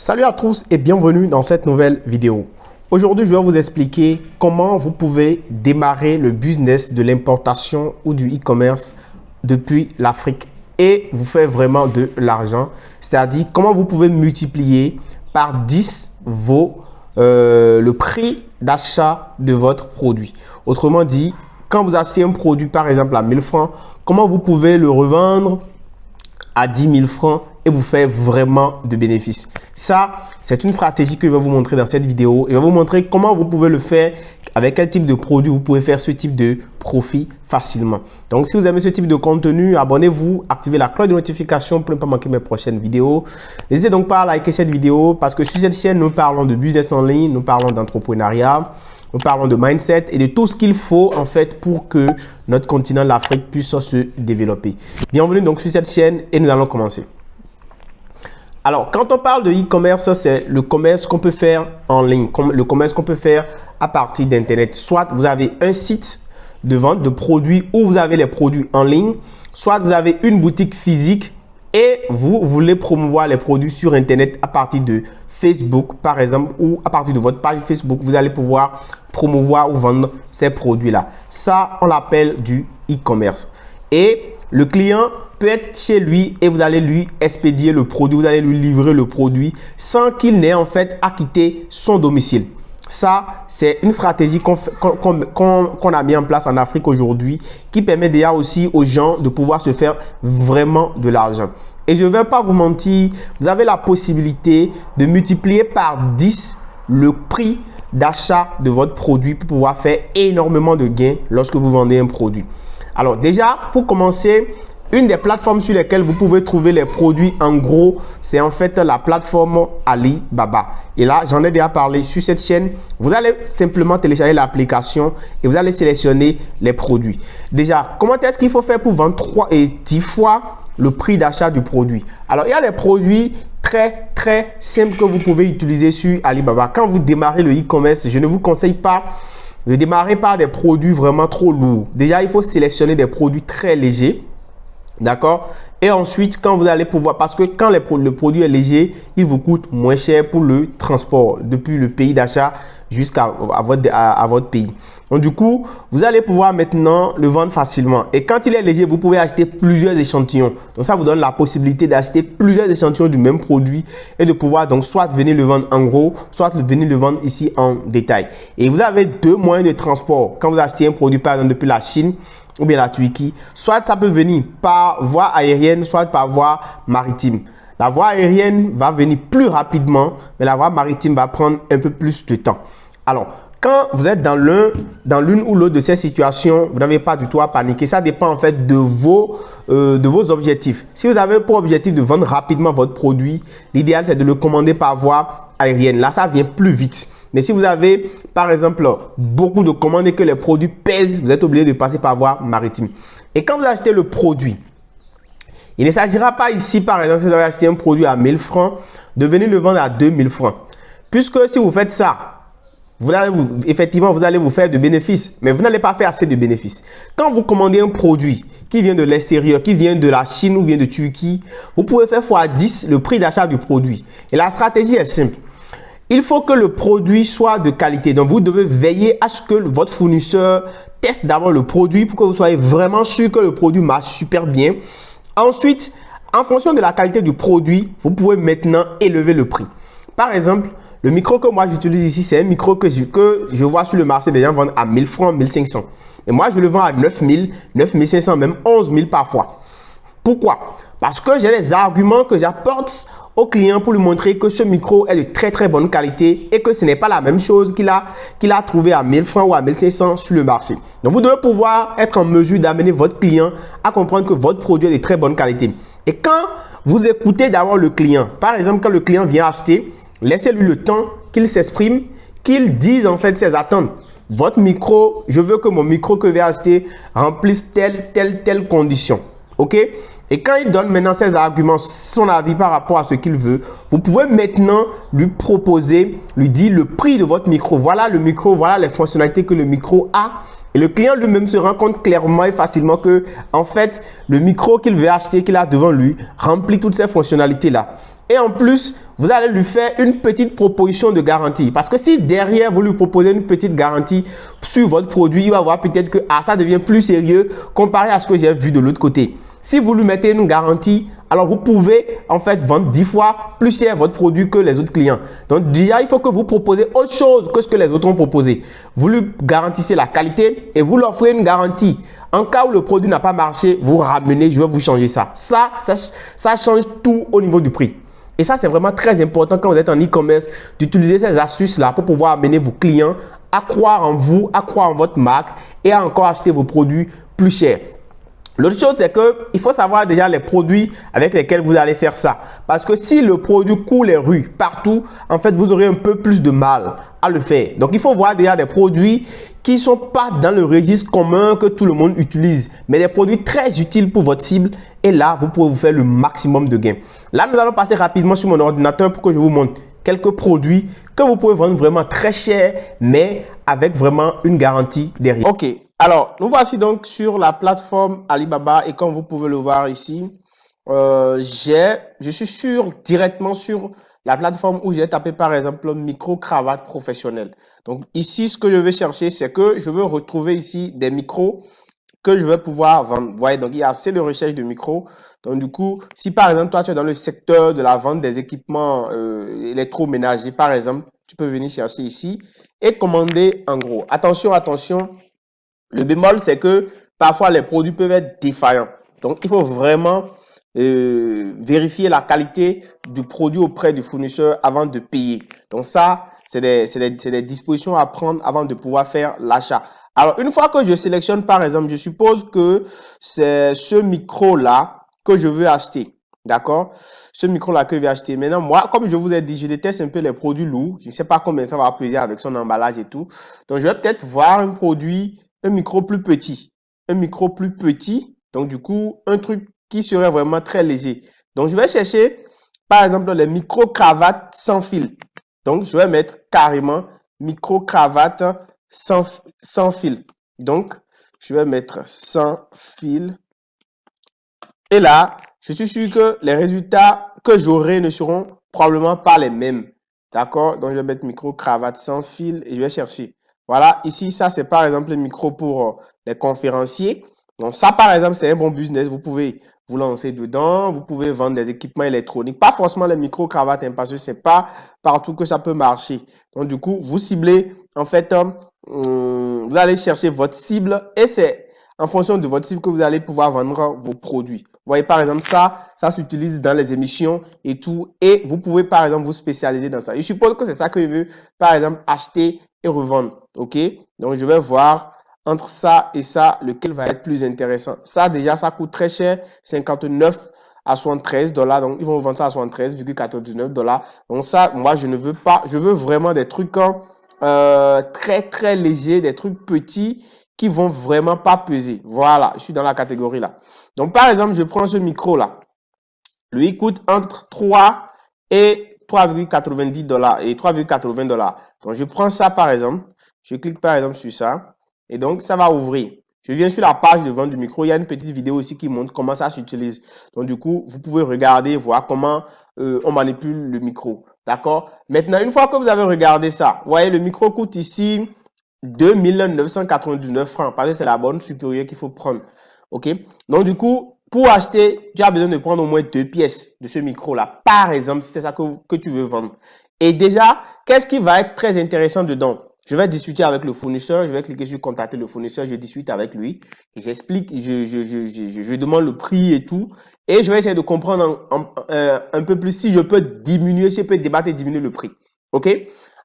Salut à tous et bienvenue dans cette nouvelle vidéo. Aujourd'hui, je vais vous expliquer comment vous pouvez démarrer le business de l'importation ou du e-commerce depuis l'Afrique et vous faire vraiment de l'argent. C'est-à-dire comment vous pouvez multiplier par 10 le prix d'achat de votre produit. Autrement dit, quand vous achetez un produit par exemple à 1000 francs, comment vous pouvez le revendre à 10 000 francs et vous faire vraiment de bénéfices. Ça, c'est une stratégie que je vais vous montrer dans cette vidéo et je vais vous montrer comment vous pouvez le faire, avec quel type de produit vous pouvez faire ce type de profit facilement. Donc, si vous aimez ce type de contenu, abonnez-vous, activez la cloche de notification pour ne pas manquer mes prochaines vidéos. N'hésitez donc pas à liker cette vidéo parce que sur cette chaîne, nous parlons de business en ligne, nous parlons d'entrepreneuriat, nous parlons de mindset et de tout ce qu'il faut en fait pour que notre continent, l'Afrique, puisse se développer. Bienvenue donc sur cette chaîne et nous allons commencer. Alors, quand on parle de e-commerce, c'est le commerce qu'on peut faire en ligne, le commerce qu'on peut faire à partir d'Internet. Soit vous avez un site de vente de produits où vous avez les produits en ligne, soit vous avez une boutique physique et vous voulez promouvoir les produits sur Internet à partir de Facebook, par exemple, ou à partir de votre page Facebook, vous allez pouvoir promouvoir ou vendre ces produits-là. Ça, on l'appelle du e-commerce. Et le client peut être chez lui et vous allez lui expédier le produit, vous allez lui livrer le produit sans qu'il n'ait en fait à quitter son domicile. Ça, c'est une stratégie qu'on a mis en place en Afrique aujourd'hui qui permet déjà aussi aux gens de pouvoir se faire vraiment de l'argent. Et je ne vais pas vous mentir, vous avez la possibilité de multiplier par 10 le prix d'achat de votre produit pour pouvoir faire énormément de gains lorsque vous vendez un produit. Alors déjà, pour commencer, une des plateformes sur lesquelles vous pouvez trouver les produits en gros, c'est en fait la plateforme Alibaba. Et là, j'en ai déjà parlé sur cette chaîne. Vous allez simplement télécharger l'application et vous allez sélectionner les produits. Déjà, comment est-ce qu'il faut faire pour vendre 3 et 10 fois le prix d'achat du produit? Alors, il y a des produits très simples que vous pouvez utiliser sur Alibaba. Quand vous démarrez le e-commerce, je ne vous conseille pas de démarrer par des produits vraiment trop lourds. Déjà, il faut sélectionner des produits très légers. D'accord? Et ensuite, quand vous allez pouvoir, parce que quand le produit est léger, il vous coûte moins cher pour le transport depuis le pays d'achat jusqu'à votre pays. Donc, du coup, vous allez pouvoir maintenant le vendre facilement. Et quand il est léger, vous pouvez acheter plusieurs échantillons. Donc, ça vous donne la possibilité d'acheter plusieurs échantillons du même produit et de pouvoir donc soit venir le vendre en gros, soit venir le vendre ici en détail. Et vous avez deux moyens de transport. Quand vous achetez un produit, par exemple, depuis la Chine, ou bien la Turquie, soit ça peut venir par voie aérienne, soit par voie maritime. La voie aérienne va venir plus rapidement, mais la voie maritime va prendre un peu plus de temps. Alors, quand vous êtes dans l'une ou l'autre de ces situations, vous n'avez pas du tout à paniquer. Ça dépend en fait de vos objectifs. Si vous avez pour objectif de vendre rapidement votre produit, l'idéal c'est de le commander par voie aérienne. Là, ça vient plus vite. Mais si vous avez, par exemple, beaucoup de commandes et que les produits pèsent, vous êtes obligé de passer par voie maritime. Et quand vous achetez le produit, il ne s'agira pas ici, par exemple, si vous avez acheté un produit à 1000 francs, de venir le vendre à 2000 francs. Puisque si vous faites ça, effectivement, vous allez vous faire de bénéfices, mais vous n'allez pas faire assez de bénéfices. Quand vous commandez un produit qui vient de l'extérieur, qui vient de la Chine ou bien de Turquie, vous pouvez faire x10 le prix d'achat du produit. Et la stratégie est simple. Il faut que le produit soit de qualité. Donc, vous devez veiller à ce que votre fournisseur teste d'abord le produit pour que vous soyez vraiment sûr que le produit marche super bien. Ensuite, en fonction de la qualité du produit, vous pouvez maintenant élever le prix. Par exemple, le micro que moi j'utilise ici, c'est un micro que je vois sur le marché des gens vendent à 1000 francs, 1500. Et moi, je le vends à 9000, 9500, même 11 000 parfois. Pourquoi? Parce que j'ai des arguments que j'apporte au client pour lui montrer que ce micro est de très bonne qualité et que ce n'est pas la même chose qu'il a trouvé à 1000 francs ou à 1500 sur le marché. Donc, vous devez pouvoir être en mesure d'amener votre client à comprendre que votre produit est de très bonne qualité. Et quand vous écoutez d'abord le client, par exemple, quand le client vient acheter, laissez-lui le temps qu'il s'exprime, qu'il dise en fait ses attentes. Votre micro, je veux que mon micro que je vais acheter remplisse telle condition. OK? Et quand il donne maintenant ses arguments, son avis par rapport à ce qu'il veut, vous pouvez maintenant lui proposer, lui dire le prix de votre micro. Voilà le micro, voilà les fonctionnalités que le micro a. Et le client lui-même se rend compte clairement et facilement que, en fait, le micro qu'il veut acheter, qu'il a devant lui, remplit toutes ces fonctionnalités-là. Et en plus, vous allez lui faire une petite proposition de garantie. Parce que si derrière, vous lui proposez une petite garantie sur votre produit, il va voir peut-être que ça devient plus sérieux comparé à ce que j'ai vu de l'autre côté. Si vous lui mettez une garantie, alors vous pouvez en fait vendre 10 fois plus cher votre produit que les autres clients. Donc déjà, il faut que vous proposez autre chose que ce que les autres ont proposé. Vous lui garantissez la qualité et vous lui offrez une garantie. En cas où le produit n'a pas marché, vous ramenez, je vais vous changer ça. Ça change tout au niveau du prix. Et ça, c'est vraiment très important quand vous êtes en e-commerce d'utiliser ces astuces-là pour pouvoir amener vos clients à croire en vous, à croire en votre marque et à encore acheter vos produits plus chers. L'autre chose, c'est qu'il faut savoir déjà les produits avec lesquels vous allez faire ça. Parce que si le produit coule les rues partout, en fait, vous aurez un peu plus de mal à le faire. Donc, il faut voir déjà des produits qui ne sont pas dans le registre commun que tout le monde utilise, mais des produits très utiles pour votre cible. Et là, vous pouvez vous faire le maximum de gains. Là, nous allons passer rapidement sur mon ordinateur pour que je vous montre quelques produits que vous pouvez vendre vraiment très cher, mais avec vraiment une garantie derrière. Ok. Alors, nous voici donc sur la plateforme Alibaba et comme vous pouvez le voir ici, je suis directement sur la plateforme où j'ai tapé par exemple micro-cravate professionnelle. Donc ici, ce que je vais chercher, c'est que je veux retrouver ici des micros que je vais pouvoir vendre. Vous voyez, donc il y a assez de recherche de micros. Donc du coup, si par exemple, toi, tu es dans le secteur de la vente des équipements électroménagers, par exemple, tu peux venir chercher ici et commander en gros. Attention, attention. Le bémol, c'est que parfois les produits peuvent être défaillants. Donc, il faut vraiment vérifier la qualité du produit auprès du fournisseur avant de payer. Donc, ça, c'est des dispositions à prendre avant de pouvoir faire l'achat. Alors, une fois que je sélectionne, par exemple, je suppose que c'est ce micro-là que je veux acheter. D'accord? Ce micro-là que je vais acheter. Maintenant, moi, comme je vous ai dit, je déteste un peu les produits lourds. Je ne sais pas combien ça va peser avec son emballage et tout. Donc, je vais peut-être voir un produit, un micro plus petit. Un micro plus petit. Donc, du coup, un truc qui serait vraiment très léger. Donc, je vais chercher, par exemple, les micro-cravates sans fil. Donc, je vais mettre carrément micro-cravate sans fil. Donc, je vais mettre sans fil. Et là, je suis sûr que les résultats que j'aurai ne seront probablement pas les mêmes. D'accord? Donc, je vais mettre micro-cravate sans fil et je vais chercher. Voilà, ici, ça, c'est par exemple le micro pour les conférenciers. Donc, ça, par exemple, c'est un bon business. Vous pouvez vous lancer dedans. Vous pouvez vendre des équipements électroniques. Pas forcément les micro-cravates, hein, parce que c'est pas partout que ça peut marcher. Donc, du coup, vous ciblez, en fait, vous allez chercher votre cible et c'est en fonction de votre cible que vous allez pouvoir vendre vos produits. Vous voyez, par exemple, ça s'utilise dans les émissions et tout. Et vous pouvez, par exemple, vous spécialiser dans ça. Je suppose que c'est ça que je veux, par exemple, acheter et revendre. OK? Donc, je vais voir entre ça et ça, lequel va être plus intéressant. Ça, déjà, ça coûte très cher, 59 à 73 $. Donc, ils vont vendre ça à 73,99 $. Donc, ça, moi, je ne veux pas. Je veux vraiment des trucs très, très légers, des trucs petits qui vont vraiment pas peser. Voilà, je suis dans la catégorie là. Donc, par exemple, je prends ce micro là. Lui, il coûte entre 3 et 3,90 $ et 3,80 $. Donc, je prends ça par exemple. Je clique par exemple sur ça. Et donc, ça va ouvrir. Je viens sur la page de vente du micro. Il y a une petite vidéo aussi qui montre comment ça s'utilise. Donc, du coup, vous pouvez regarder, voir comment on manipule le micro. D'accord? Maintenant, une fois que vous avez regardé ça, vous voyez, le micro coûte ici 2999 francs parce que c'est la borne supérieure qu'il faut prendre. OK? Donc, du coup, pour acheter, tu as besoin de prendre au moins 2 pièces de ce micro-là. Par exemple, si c'est ça que tu veux vendre. Et déjà, qu'est-ce qui va être très intéressant dedans? Je vais discuter avec le fournisseur, je vais cliquer sur contacter le fournisseur, je discute avec lui et j'explique, je demande le prix et tout. Et je vais essayer de comprendre un peu plus si je peux diminuer, si je peux débattre et diminuer le prix. OK?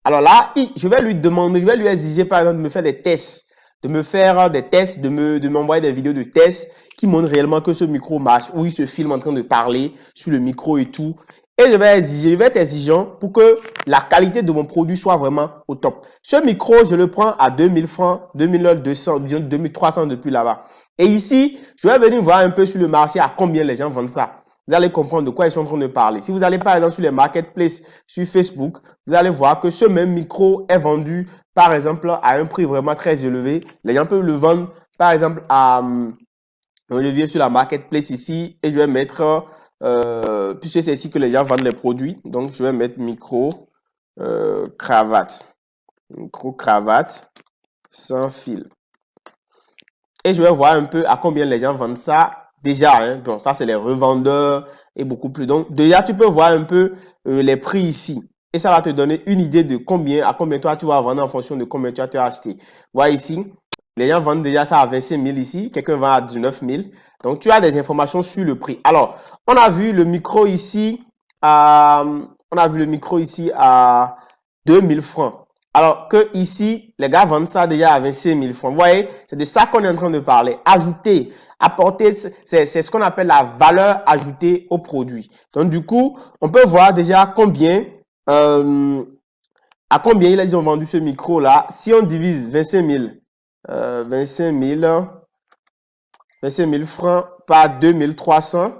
Alors là, je vais lui demander, je vais lui exiger par exemple de me faire des tests, de m'envoyer des vidéos de tests qui montrent réellement que ce micro marche, où il se filme en train de parler sur le micro et tout. Et je vais être exigeant pour que la qualité de mon produit soit vraiment au top. Ce micro, je le prends à 2000 francs, 2200, 2300 depuis là-bas. Et ici, je vais venir voir un peu sur le marché à combien les gens vendent ça. Vous allez comprendre de quoi ils sont en train de parler. Si vous allez par exemple sur les marketplaces, sur Facebook, vous allez voir que ce même micro est vendu par exemple à un prix vraiment très élevé. Les gens peuvent le vendre par exemple à... je viens sur la marketplace ici et je vais mettre puisque c'est ici que les gens vendent les produits. Donc, je vais mettre micro cravate. Micro cravate sans fil. Et je vais voir un peu à combien les gens vendent ça déjà. Hein. Donc, ça, c'est les revendeurs et beaucoup plus. Donc, déjà, tu peux voir un peu les prix ici. Et ça va te donner une idée de à combien toi tu vas vendre en fonction de combien tu as acheté. Voilà ici, les gens vendent déjà ça à 25 000 ici. Quelqu'un vend à 19 000. Donc, tu as des informations sur le prix. Alors, on a vu le micro ici à 2000 francs. Alors que ici, les gars vendent ça déjà à 25 000 francs. Vous voyez, c'est de ça qu'on est en train de parler. Ajouter, apporter, c'est ce qu'on appelle la valeur ajoutée au produit. Donc, du coup, on peut voir déjà à combien ils ont vendu ce micro-là. Si on divise 25 000 francs par 2300,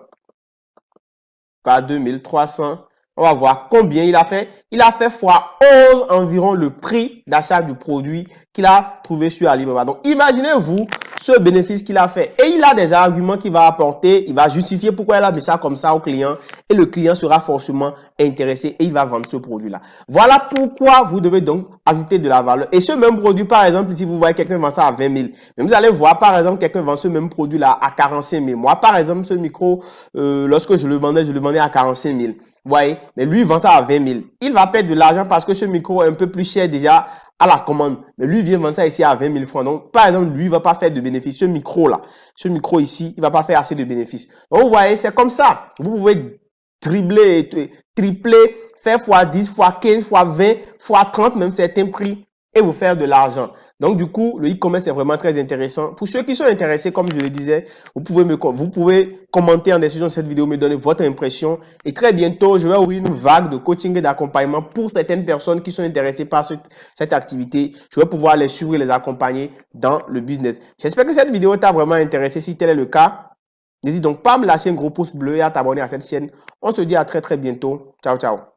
on va voir combien il a fait. Il a fait fois 11 environ le prix d'achat du produit qu'il a trouvé sur Alibaba. Donc, imaginez-vous ce bénéfice qu'il a fait. Et il a des arguments qu'il va apporter. Il va justifier pourquoi il a mis ça comme ça au client. Et le client sera forcément intéressé et il va vendre ce produit-là. Voilà pourquoi vous devez donc ajouter de la valeur. Et ce même produit, par exemple, si vous voyez quelqu'un vend ça à 20 000, mais vous allez voir, par exemple, quelqu'un vend ce même produit-là à 45 000. Moi, par exemple, ce micro, lorsque je le vendais à 45 000. Vous voyez, mais lui, il vend ça à 20 000. Il va perdre de l'argent parce que ce micro est un peu plus cher déjà à la commande. Mais lui, il vient vendre ça ici à 20 000 francs. Donc, par exemple, lui, il va pas faire de bénéfice. Ce micro-là, ce micro ici, il va pas faire assez de bénéfices. Donc, vous voyez, c'est comme ça. Vous pouvez tripler, faire fois 10, fois 15, fois 20, fois 30, même certains prix, et vous faire de l'argent. Donc, du coup, le e-commerce est vraiment très intéressant. Pour ceux qui sont intéressés, comme je le disais, vous pouvez commenter en description de cette vidéo, me donner votre impression. Et très bientôt, je vais ouvrir une vague de coaching et d'accompagnement pour certaines personnes qui sont intéressées par cette activité. Je vais pouvoir les suivre et les accompagner dans le business. J'espère que cette vidéo t'a vraiment intéressé. Si tel est le cas, n'hésite donc pas à me lâcher un gros pouce bleu et à t'abonner à cette chaîne. On se dit à très bientôt. Ciao, ciao.